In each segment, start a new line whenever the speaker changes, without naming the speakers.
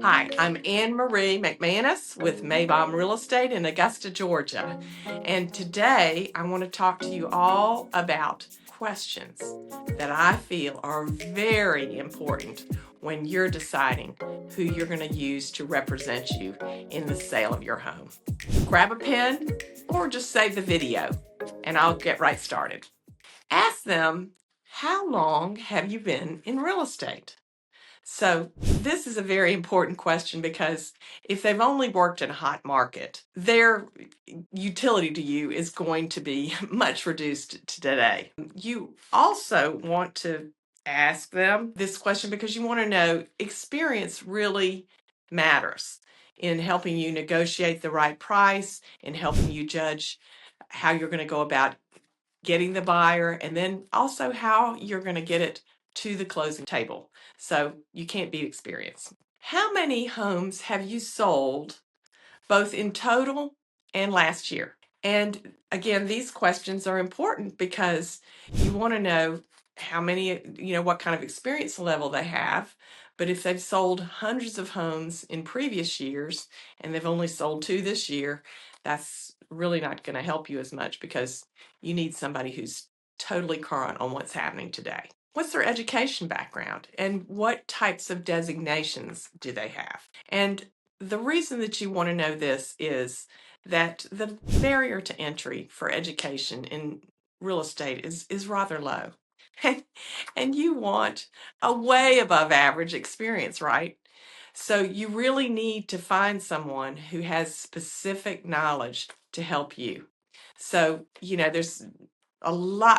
Hi, I'm Anne Marie McManus with Maybom Real Estate in Augusta, Georgia. And today I want to talk to you all about questions that I feel are very important when you're deciding who you're going to use to represent you in the sale of your home. Grab a pen or just save the video and I'll get right started. Ask them, how long have you been in real estate? So this is a very important question because if they've only worked in a hot market, their utility to you is going to be much reduced today. You also want to ask them this question because you want to know experience really matters in helping you negotiate the right price, in helping you judge how you're going to go about getting the buyer, and then also how you're going to get it to the closing table. So you can't beat experience. How many homes have you sold both in total and last year? And again, these questions are important because you want to know how many, what kind of experience level they have. But if they've sold hundreds of homes in previous years and they've only sold 2 this year, that's really not going to help you as much because you need somebody who's totally current on what's happening today. What's their education background and what types of designations do they have? And the reason that you want to know this is that the barrier to entry for education in real estate is rather low. And you want a way above average experience, right? So you really need to find someone who has specific knowledge to help you. So, there's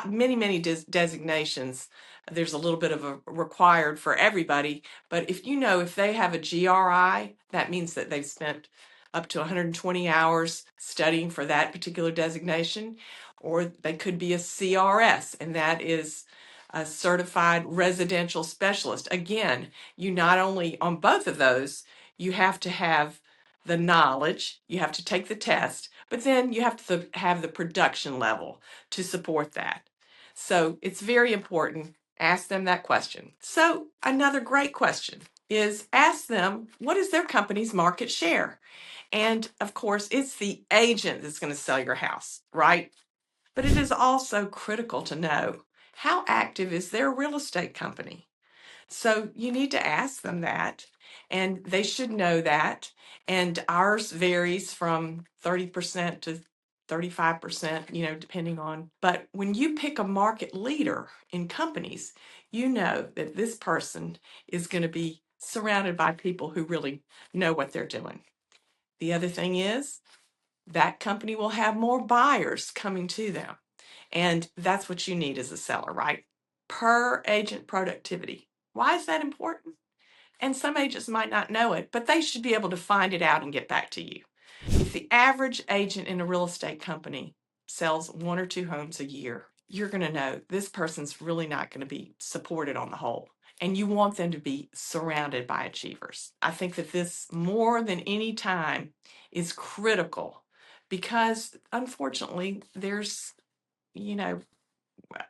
many designations. There's a little bit of a required for everybody, but if they have a GRI, that means that they've spent up to 120 hours studying for that particular designation, or they could be a CRS, and that is a certified residential specialist. Again, you not only on both of those, you have to have the knowledge, you have to take the test, but then you have to have the production level to support that. So it's very important. Ask them that question. So another great question is ask them, what is their company's market share? And of course, it's the agent that's going to sell your house, right? But it is also critical to know, how active is their real estate company? So you need to ask them that, and they should know that. And ours varies from 30% to 35%, depending on. But when you pick a market leader in companies, you know that this person is going to be surrounded by people who really know what they're doing. The other thing is that company will have more buyers coming to them. And that's what you need as a seller, right? Per agent productivity. Why is that important? And some agents might not know it, but they should be able to find it out and get back to you. If the average agent in a real estate company sells 1 or 2 homes a year, you're going to know this person's really not going to be supported on the whole. And you want them to be surrounded by achievers. I think that this, more than any time, is critical because unfortunately there's,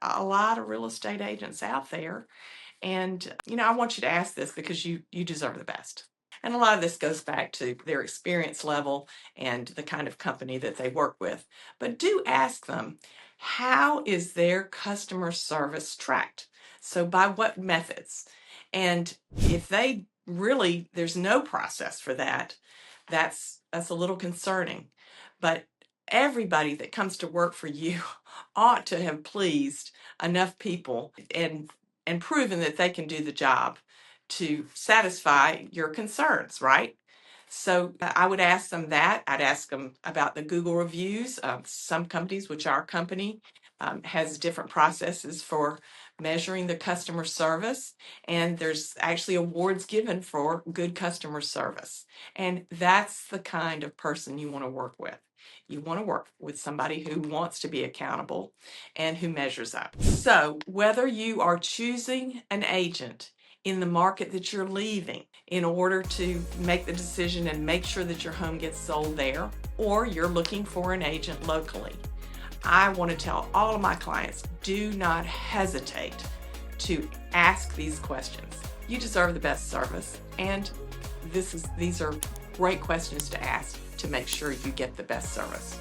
a lot of real estate agents out there. And, I want you to ask this because you deserve the best. And a lot of this goes back to their experience level and the kind of company that they work with. But do ask them, how is their customer service tracked? So by what methods? And if there's no process for that, that's a little concerning. But everybody that comes to work for you ought to have pleased enough people and proven that they can do the job to satisfy your concerns, right? So I would ask them that. I'd ask them about the Google reviews. Some companies, which our company, has different processes for measuring the customer service, and there's actually awards given for good customer service. And that's the kind of person you want to work with. You want to work with somebody who wants to be accountable and who measures up. So whether you are choosing an agent in the market that you're leaving in order to make the decision and make sure that your home gets sold there, or you're looking for an agent locally, I want to tell all of my clients, do not hesitate to ask these questions. You deserve the best service, and these are great questions to ask to make sure you get the best service.